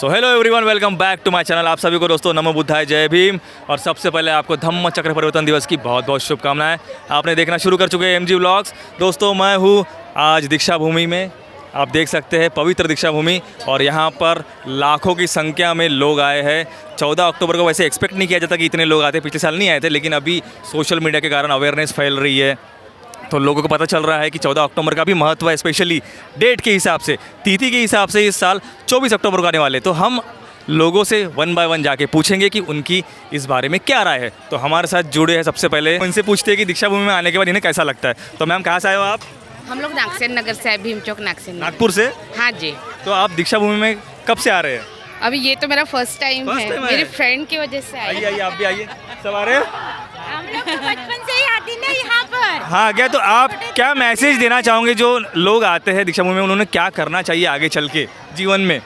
So hello everyone, welcome back to my channel. आप सभी को दोस्तों नमो बुद्धाय, जय भीम। और सबसे पहले आपको धम्म चक्र परिवर्तन दिवस की बहुत बहुत शुभकामनाएं। आपने देखना शुरू कर चुके हैं एमजी व्लॉग्स। दोस्तों मैं हूँ आज दीक्षा भूमि में, आप देख सकते हैं पवित्र दीक्षा भूमि, और यहाँ पर लाखों की संख्या में लोग आए हैं। 14 अक्टूबर को वैसे एक्सपेक्ट नहीं किया जाता कि इतने लोग आते, पिछले साल नहीं आए थे, लेकिन अभी सोशल मीडिया के कारण अवेयरनेस फैल रही है तो लोगों को पता चल रहा है कि 14 अक्टूबर का भी महत्व है, स्पेशली डेट के हिसाब से, तिथि के हिसाब से इस साल 24 अक्टूबर को आने वाले। तो हम लोगों से वन बाय वन जाके पूछेंगे कि उनकी इस बारे में क्या राय है। तो हमारे साथ जुड़े हैं सबसे पहले, उनसे पूछते हैं कि दीक्षा भूमि में आने के बाद इन्हें कैसा लगता है। तो मैम कहाँ से आए हो आप? हम लोग नागसेन नगर से आए, भीम चौक नागसेन नगर। नागपुर से? हाँ जी। तो आप दीक्षा भूमि में कब से आ रहे हैं? अभी ये तो मेरा फर्स्ट टाइम First है, time है? मेरी फ्रेंड की वजह से आइए आई। आइए, आप भी आइए। सब आ रहे हैं? हम लोग तो बचपन से ही आते ना यहाँ पर। हाँ क्या, तो आप क्या मैसेज देना चाहोगे जो लोग आते हैं दीक्षा भूमि में, उन्होंने क्या करना चाहिए आगे चल के जीवन में?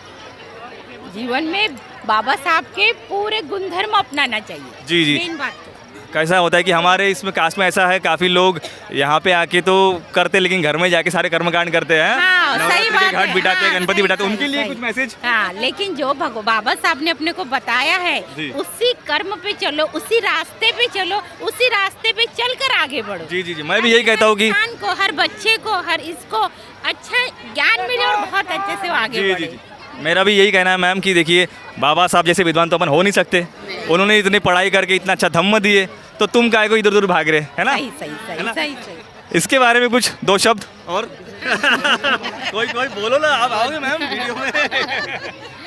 जीवन में बाबा साहब के पूरे गुणधर्म अपनाना चाहिए। जी जी। मेन बात तो कैसा होता है कि हमारे इसमें कास्ट में ऐसा है, काफ़ी लोग यहाँ पे आके तो करते, लेकिन घर में जाके सारे कर्मकांड करते हैं। हाँ, सही नवरात्रि बात के घाट है। बिठाते हैं, हाँ, गणपति सही, बिठाते हैं, सही, उनके लिए सही। कुछ मैसेज? हाँ, लेकिन जो बाबा साहब ने अपने को बताया है जी। उसी कर्म पे चलो, उसी रास्ते पे चलो, उसी रास्ते पे चलकर आगे बढ़ो। जी जी जी, मैं भी यही कहता हूँ कि हर इंसान को, हर बच्चे को, हर इसको अच्छा ज्ञान मिले और बहुत अच्छे से वो आगे जी बढ़े। जी जी, मेरा भी यही कहना है मैम कि देखिए, बाबा साहब जैसे विद्वान तो अपन हो नहीं सकते। उन्होंने इतनी पढ़ाई करके इतना अच्छा धम्म दिए, तो तुम काहे को इधर उधर भाग रहे, है ना? सही सही है सही ना? सही सही। इसके बारे में कुछ दो शब्द और कोई कोई बोलो ना, आप आओगे मैम वीडियो में।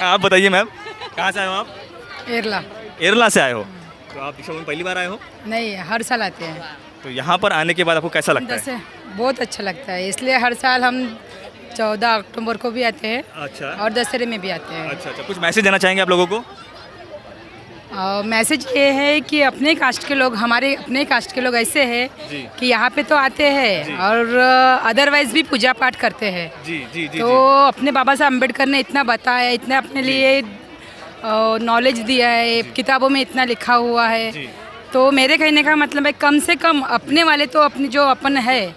आप बताइए मैम, कहाँ से आए हो आप? एरला। एरला से आए हो? तो आप दीक्षा भूमि पहली बार आए हो? नहीं, हर साल आते हैं। तो यहाँ पर आने के बाद आपको कैसा लगता है? जैसे बहुत अच्छा लगता है, इसलिए हर साल हम 14 अक्टूबर को भी आते हैं अच्छा और दशहरे में भी आते हैं। अच्छा अच्छा, कुछ मैसेज देना चाहेंगे आप लोगों को? मैसेज ये है कि अपने कास्ट के लोग, हमारे अपने कास्ट के लोग ऐसे हैं जी। कि यहाँ पे तो आते हैं और अदरवाइज भी पूजा पाठ करते हैं। जी जी जी तो अपने बाबा साहब अम्बेडकर ने इतना बताया, इतना अपने लिए नॉलेज दिया है, किताबों में इतना लिखा हुआ है। जी। तो मेरे कहने का मतलब है कम से कम अपने वाले तो, अपने जो अपन है,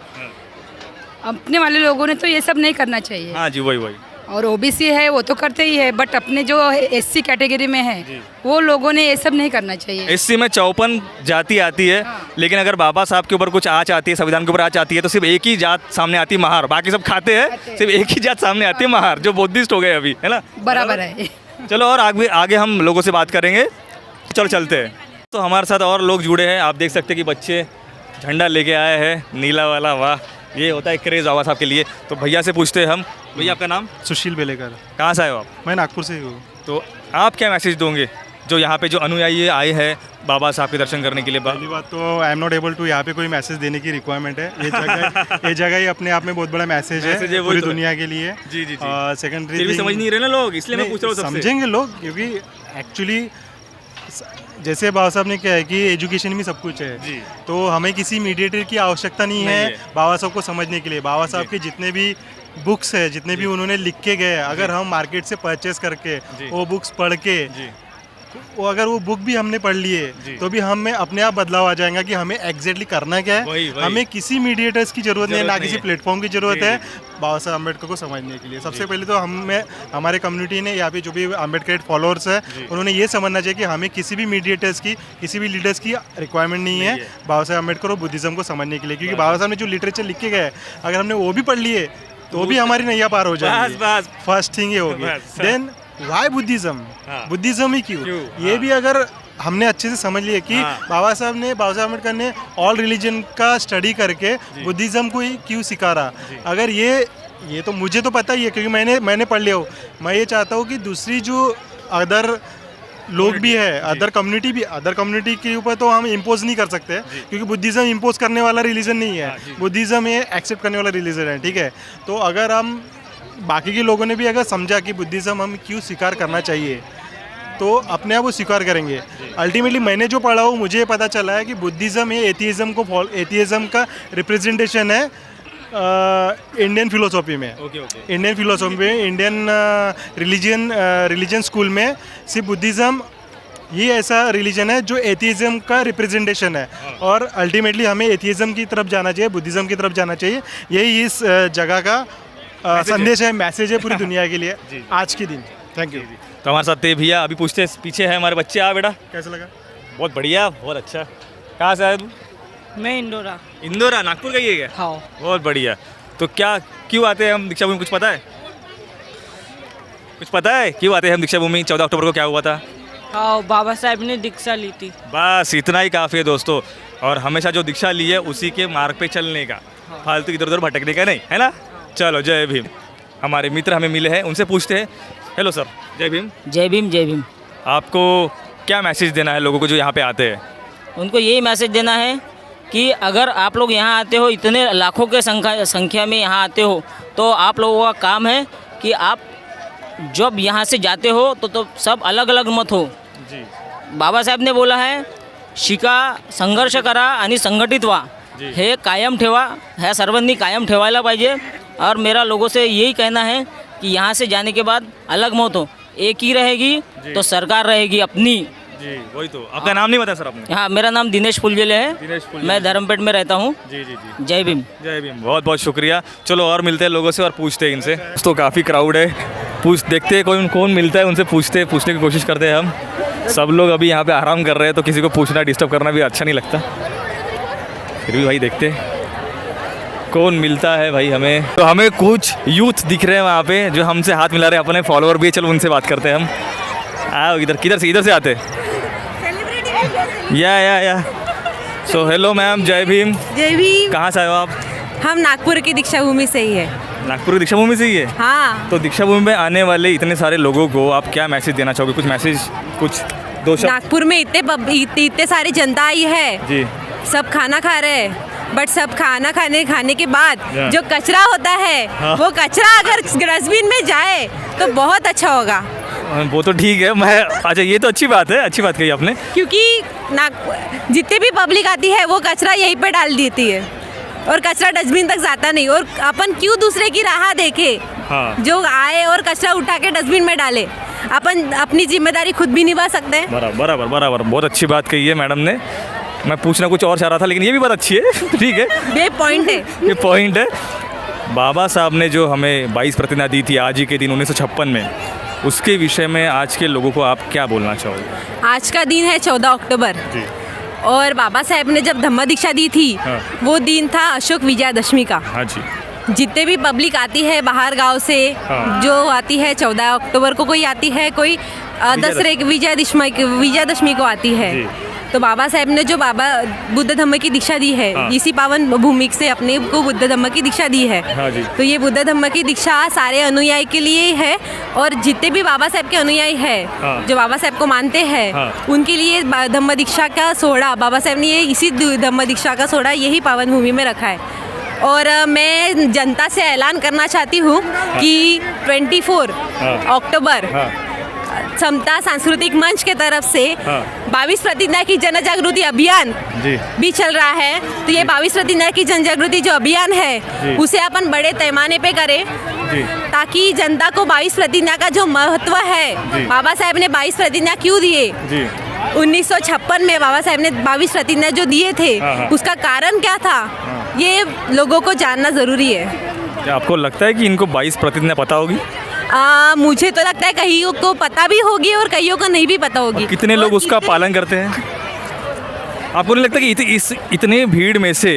अपने वाले लोगों ने तो ये सब नहीं करना चाहिए। हाँ जी, वही वही। और ओबीसी है वो तो करते ही है, बट अपने जो एससी कैटेगरी में है वो लोगों ने ये सब नहीं करना चाहिए। एससी में 54 जाति आती है, लेकिन अगर बाबा साहब के ऊपर कुछ आँच आती है, संविधान के ऊपर आँच आती है, तो सिर्फ एक ही जात सामने आती है, महार। बाकी सब खाते हैं, सिर्फ एक ही जात सामने आती है, महार, जो बुद्धिस्ट हो गए अभी, है ना? बराबर है। चलो, और आगे आगे हम लोगों से बात करेंगे। चलो चलते हैं। तो हमारे साथ और लोग जुड़े हैं, आप देख सकते हैं कि बच्चे झंडा लेके आए हैं, नीला वाला। वाह, ये होता है क्रेज़ बाबा साहब के लिए। तो भैया से पूछते हैं हम, भैया आपका नाम? सुशील बेलेकर। कहाँ से आए हो आप? मैं नागपुर से ही हूँ। तो आप क्या मैसेज दोगे जो यहाँ पे जो अनुयायी आए हैं बाबा साहब के दर्शन करने के लिए? पहली बात तो I am not able to यहाँ पे कोई मैसेज देने की रिक्वायरमेंट है। ये जगह ही अपने आप में बहुत बड़ा मैसेज है वही पूरी तो है। दुनिया के लिए। जी जी जी। सेकेंडरी फिर भी समझ नहीं रहे ना लोग, इसलिए मैं पूछ रहा हूँ सबसे। समझेंगे लोग, क्योंकि एक्चुअली जैसे बाबा साहब ने क्या है कि एजुकेशन में सब कुछ है। जी। तो हमें किसी मीडिएटर की आवश्यकता नहीं नहीं है है। बाबा साहब को समझने के लिए। बाबा साहब के जितने भी बुक्स है, जितने भी उन्होंने लिख के गए, अगर हम मार्केट से परचेस करके जी। वो बुक्स पढ़ के, जी वो अगर वो बुक भी हमने पढ़ लिए जी। तो भी हमें अपने आप बदलाव आ जाएगा कि हमें एग्जैक्टली करना क्या है। वही। हमें किसी मीडिएटर्स की जरूरत नहीं है, ना नहीं किसी है। प्लेटफॉर्म की जरूरत जी, है बाबा साहब अम्बेडकर को समझने के लिए। सबसे पहले तो हमें, हमारे कम्युनिटी ने, यहाँ पे जो भी अम्बेडकर फॉलोअर्स है, उन्होंने ये समझना चाहिए कि हमें किसी भी मीडिएटर्स की, किसी भी लीडर्स की रिक्वायरमेंट नहीं है बाबा साहब अम्बेडकर और बुद्धिज्म को समझने के लिए। क्योंकि बाबा साहब ने जो लिटरेचर लिख के गए, अगर हमने वो भी पढ़ लिए तो भी हमारी नैया पार हो जाएगी। बस। फर्स्ट थिंग ये होगी। बस। Then why Buddhism? हाँ। बुद्धिज्म ही क्यों? ये भी अगर हमने अच्छे से समझ लिया कि हाँ। बाबा साहब अम्बेडकर ने ऑल रिलीजन का स्टडी करके बुद्धिज्म को ही क्यों सिखा रहा, अगर ये तो मुझे तो पता ही है क्योंकि मैंने पढ़ लिया हो। मैं ये चाहता हूँ कि दूसरी जो अदर लोग भी है, अदर कम्युनिटी के ऊपर तो हम इम्पोज नहीं कर सकते, क्योंकि बुद्धिज्म इम्पोज करने वाला रिलीजन नहीं है। बुद्धिज्म ये एक्सेप्ट करने वाला रिलीजन है, ठीक है? तो अगर हम बाकी के लोगों ने भी अगर समझा कि बुद्धिज्म हम क्यों स्वीकार करना चाहिए, तो अपने आप वो स्वीकार करेंगे। अल्टीमेटली मैंने जो पढ़ा हो, मुझे पता चला है कि बुद्धिज्म ये एथियज्म का रिप्रेजेंटेशन है इंडियन फिलोसॉफी में। इंडियन फिलोसॉफी में, इंडियन रिलीजन स्कूल में सिर्फ बुद्धिज्म ये ऐसा रिलीजन है जो एथियज्म का रिप्रेजेंटेशन है। और अल्टीमेटली हमें एथियज्म की तरफ जाना चाहिए, बुद्धिज्म की तरफ जाना चाहिए। यही इस जगह का संदेश है, मैसेज है पूरी दुनिया के लिए आज के दिन। Thank you. तो हमारे साथ थे भैया, अभी पूछते हैं, पीछे है हमारे बच्चे। आ बेटा, कैसा लगा? बहुत बढ़िया, बहुत अच्छा। कहाँ से आया तू? मैं इंडोरा। इंदौरा, नागपुर का ही है क्या? हाँ। बहुत बढ़िया। तो क्या क्यों आते हैं हम दीक्षा भूमि, कुछ पता है? कुछ पता है क्यों आते हैं हम दीक्षा भूमि? 14 अक्टूबर को क्या हुआ था? हाँ, बाबा साहब ने दीक्षा ली थी। बस इतना ही काफ़ी है दोस्तों। और हमेशा जो दीक्षा ली है उसी के मार्ग पे चलने का, फालतू इधर उधर भटकने का नहीं, है ना? चलो, जय भीम। हमारे मित्र हमें मिले हैं, उनसे पूछते हैं। हेलो सर, जय भीम। जय भीम जय भीम। आपको क्या मैसेज देना है लोगों को जो यहाँ पे आते हैं? उनको यही मैसेज देना है कि अगर आप लोग यहाँ आते हो, इतने लाखों के संख्या में यहाँ आते हो, तो आप लोगों का काम है कि आप जब यहाँ से जाते हो तो सब अलग अलग मत हो। जी बाबा साहेब ने बोला है, शिका, संघर्ष करा आणि संघटित व्हा, जी। हे कायम ठेवा, ह्या सर्वांनी कायम ठेवायला पाहिजे। और मेरा लोगों से यही कहना है कि यहाँ से जाने के बाद अलग मत हो, एक ही रहेगी जी। तो सरकार रहेगी अपनी। जी, वही तो। आपका नाम नहीं बताया सर आपने? हाँ, मेरा नाम दिनेश फुलझेले है। दिनेश फुलझेले। मैं धर्मपेट में रहता हूँ। जी जी जी। जय भीम। जय भीम, बहुत बहुत शुक्रिया। चलो और मिलते हैं लोगों से और पूछते हैं इनसे। तो काफ़ी क्राउड है, देखते हैं कौन मिलता है, उनसे पूछने की कोशिश करते हैं हम। सब लोग अभी यहाँ पे आराम कर रहे हैं, तो किसी को पूछना, डिस्टर्ब करना भी अच्छा नहीं लगता। फिर भी भाई देखते हैं कौन मिलता है भाई हमें। तो हमें कुछ यूथ दिख रहे हैं वहाँ पे जो हमसे हाथ मिला रहे हैं, अपने फॉलोअर भी है। चलो उनसे बात करते हैं हम। आओ इधर, इधर से आते या। सो हेलो मैम, जय भीम। जय भीम। कहाँ से आए हो आप? हम नागपुर की दीक्षा भूमि से ही है। नागपुर की दीक्षा भूमि से ही है? हाँ। तो दीक्षा भूमि में आने वाले इतने सारे लोगों को आप क्या मैसेज देना चाहोगे? कुछ मैसेज, कुछ दो शब्द। नागपुर में इतने सारी जनता आई है, जी सब खाना खा रहे हैं, बट सब खाना खाने के बाद हाँ। जो कचरा होता है, हाँ। वो कचरा अगर डस्टबिन में जाए तो बहुत अच्छा होगा। वो तो ठीक है। मैं अच्छा, ये तो अच्छी बात है, अच्छी बात कही आपने। क्योंकि जितने भी पब्लिक आती है वो कचरा यहीं पे डाल देती है और कचरा डस्टबिन तक जाता नहीं। और अपन क्यों दूसरे की राह देखे? हाँ। जो आए और कचरा उठा के डस्टबिन में डाले, अपन अपनी जिम्मेदारी खुद भी निभा सकते हैं। बराबर, बहुत अच्छी बात कही है मैडम ने। मैं पूछना कुछ और चाह रहा था, लेकिन ये भी बात अच्छी है। ठीक है, ये पॉइंट है। ये पॉइंट है। बाबा साहब ने जो हमें 22 प्रतिज्ञा दी थी आज ही के दिन 1956 में, उसके विषय में आज के लोगों को आप क्या बोलना चाहोगे? आज का दिन है 14 अक्टूबर जी। और बाबा साहेब ने जब धम्म दीक्षा दी थी, हाँ। वो दिन था अशोक विजयादशमी का। हाँ जी। जितने भी पब्लिक आती है बाहर गांव से, हाँ। जो आती है 14 अक्टूबर को, कोई आती है, कोई दसरे विजयादशमी को आती है। जी। तो बाबा साहेब ने जो बुद्ध धम्म की दीक्षा दी है, हाँ। इसी पावन भूमि से अपने को बुद्ध धम्म की दीक्षा दी है। हाँ जी। तो ये बुद्ध धम्म की दीक्षा सारे अनुयायी के लिए ही है, और जितने भी बाबा साहेब के अनुयायी हाँ। है, जो बाबा साहेब को मानते हैं, हाँ। उनके लिए धम्म दीक्षा का सोहरा, बाबा साहेब ने ये इसी धम्म दीक्षा का सोहरा यही पावन भूमि में रखा है। और मैं जनता से ऐलान करना चाहती हूँ कि 24 हाँ। अक्टूबर हाँ। समता सांस्कृतिक मंच के तरफ से हाँ। 22 प्रतिज्ञा की जन जागृति अभियान जी। भी चल रहा है। तो ये 22 प्रतिज्ञा की जन जागृति जो अभियान जी। है, उसे अपन बड़े पैमाने पे करें, जी। ताकि जनता को 22 प्रतिज्ञा का जो महत्व जी। है, बाबा साहेब ने 22 प्रतिज्ञा क्यों दिए, जी। 1956 में बाबा साहेब ने 22 प्रतिज्ञा जो दिए थे, हाँ, हाँ। उसका कारण क्या था, ये लोगों को जानना ज़रूरी है। क्या आपको लगता है कि इनको 22 प्रतिज्ञा पता होगी? मुझे तो लगता है कईयों को पता भी होगी और कईयों को नहीं भी पता होगी। कितने लोग उसका पालन करते हैं? आपको नहीं लगता कि इतने भीड़ में से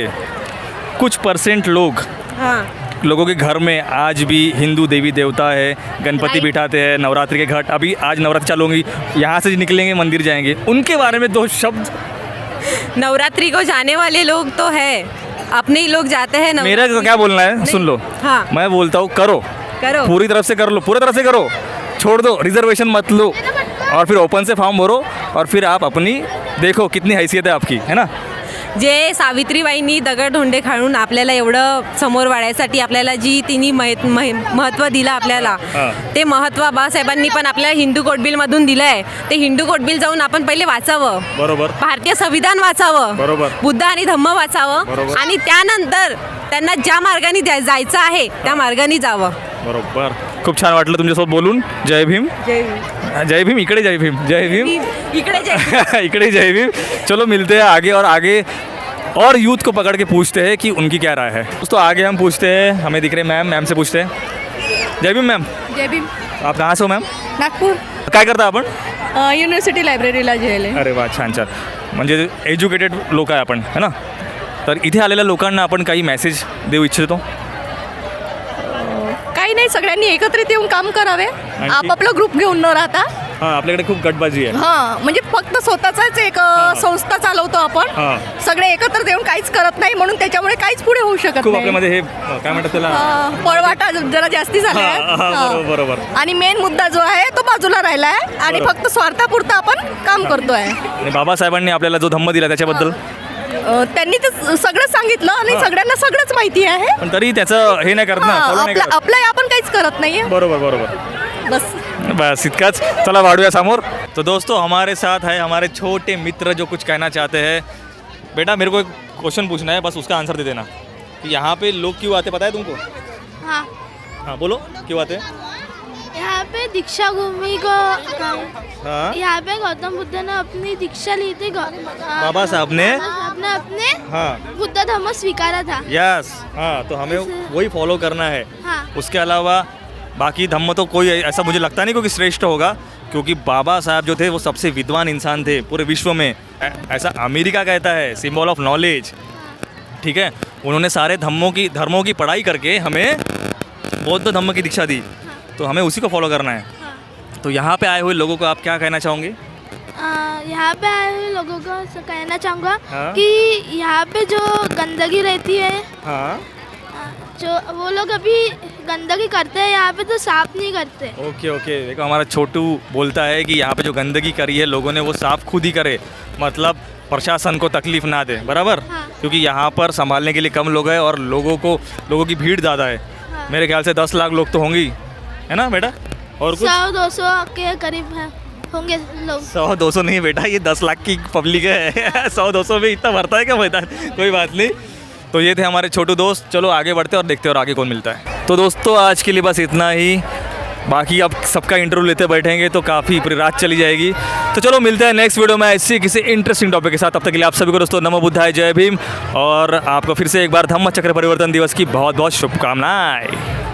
कुछ परसेंट लोगों के घर में आज भी हिंदू देवी देवता है, गणपति बिठाते हैं, नवरात्रि के घाट, अभी आज नवरात्रि चालू होंगी, यहाँ से निकलेंगे मंदिर जाएंगे, उनके बारे में 2 शब्द। नवरात्रि को जाने वाले लोग तो है, अपने ही लोग जाते हैं। मेरा तो क्या बोलना है, सुन लो। हाँ। मैं बोलता हूँ करो पूरी तरफ से कर लो, पूरी तरह से करो, छोड़ दो, रिजर्वेशन मत लो, और फिर ओपन से फॉर्म भरो, और फिर आप अपनी देखो कितनी हैसियत है आपकी, है ना? जे सावित्रीबाईंनी दगड-धोंडे खाळून आपल्याला एवढं समोर वाढायसाठी आपल्याला जी तिने महत्त्व दिलं आपल्याला, ते महत्त्व बाबासाहेबांनी पण आपल्याला हिंदू कोड बिलमधून दिलं आहे. ते हिंदू कोड बिल जाऊन आपण पहिले वाचावं, बरोबर, भारतीय संविधान वाचावं, बरोबर, बुद्ध आणि धम्म वाचावं, बरोबर, आणि त्यानंतर त्यांना ज्या मार्गाने जायचं आहे त्या मार्गाने जावं. बरोबर. खूप छान वाटलं तुमच्यासोबत बोलून. जय भीम. जय भीम. इकडे जय भीम. जय भीम. इकडे जय भीम. चलो मिलते हैं आगे, और आगे और यूथ को पकड़ के पूछते हैं कि उनकी क्या राय है. दोस्तों आगे हम पूछते हैं, हमें दिख रहे मैम से पूछते हैं. जय भीम मैम. जय भीम. आप कहाँ से हो मॅम? नागपूर काय करता आपण? युनिव्हर्सिटी लायब्ररीला गेले. अरे वा, छान छान. म्हणजे एज्युकेटेड लोक आहे आपण, है ना? तर इथे आलेल्या लोकांना आपण काही मेसेज देऊ इच्छितो. काही नाही, सगळ्यांनी एकत्रित येऊन काम करावे, आपापला ग्रुप घेऊन न राहता. हां, आपल्याकडे खूप गटबाजी आहे. हां, म्हणजे फक्त स्वतःचाच एक संस्था चालवतो आपण. हां. सगळे एकत्र देऊन काहीच करत नाही, म्हणून त्याच्यामुळे काहीच पुढे होऊ शकत खूप नाही. आपल्यामध्ये हे काय म्हणतात त्याला? पळवाटा जरा जास्ती झाला हां, हां, बरोबर, बरोबर. आणि मेन मुद्दा जो आहे तो बाजूला राहिला आहे आणि बरोबर. फक्त स्वार्थापुरतं आपण काम करतोय. आणि बाबासाहेबांनी आपल्याला जो धम्म दिला त्याच्याबद्दल त्यांनी तर सगळं सांगितलं आणि सगळ्यांना सगळंच माहिती आहे. पण तरी त्याचं हे नाही करत ना, follow नाही करत. आपलं आपण काहीच करत नाहीये. बरोबर बरोबर. बस बस इतकाच. चला वाढूया समोर. तो दोस्तों हमारे साथ है हमारे छोटे मित्र जो कुछ कहना चाहते हैं. बेटा मेरे को एक क्वेश्चन पूछना है, बस उसका आंसर दे देना. यहाँ पे लोग क्यों आते पता है तुमको? हाँ, हाँ बोलो, क्यों आते हैं? यहाँ पे दीक्षा भूमि को हाँ, यहाँ पे गौतम बुद्ध ने अपनी दीक्षा ली थी. बाबा साहब ने अपने हाँ बुद्ध धर्म स्वीकारा था. यस. हाँ, तो हमें वही फॉलो करना है. हाँ. उसके अलावा बाकी धम्म तो कोई ऐसा मुझे लगता नहीं क्योंकि श्रेष्ठ होगा, क्योंकि बाबा साहब जो थे वो सबसे विद्वान इंसान थे पूरे विश्व में. ऐसा अमेरिका कहता है, सिंबल ऑफ नॉलेज. ठीक है, उन्होंने सारे धर्मों की पढ़ाई करके हमें बौद्ध धम्म की दीक्षा दी, तो हमें उसी को फॉलो करना है. तो यहाँ पे आए हुए लोगों को आप क्या कहना चाहोगे? यहाँ पे आए हुए लोगों को कहना चाहूँगा हाँ. कि यहाँ पे जो गंदगी रहती है, हाँ, जो वो लोग अभी गंदगी करते हैं यहाँ पे तो साफ नहीं करते. Okay okay. देखो हमारा छोटू बोलता है कि यहाँ पे जो गंदगी करी है लोगों ने वो साफ खुद ही करे, मतलब प्रशासन को तकलीफ ना दे. बराबर. हाँ. क्योंकि यहाँ पर संभालने के लिए कम लोग हैं और लोगों की भीड़ ज़्यादा है. हाँ. मेरे ख्याल से 10 लाख लोग तो होंगे ही, है ना बेटा? और कुछ 100-200 के करीब है होंगे लोग. 100-200 नहीं बेटा, ये 10 लाख की पब्लिक है. 100-200 में इतना भरता है क्या मैदान? कोई बात नहीं. तो ये थे हमारे छोटू दोस्त. चलो आगे बढ़ते और देखते और आगे कौन मिलता है. तो दोस्तों आज के लिए बस इतना ही. बाकी अब सबका इंटरव्यू लेते बैठेंगे तो काफ़ी पूरी रात चली जाएगी. तो चलो मिलते हैं नेक्स्ट वीडियो में ऐसी किसी इंटरेस्टिंग टॉपिक के साथ. तब तक के लिए आप सभी को दोस्तों नमो बुद्धाय, जय भीम, और आपको फिर से एक बार धम्म चक्र परिवर्तन दिवस की बहुत बहुत शुभकामनाएं.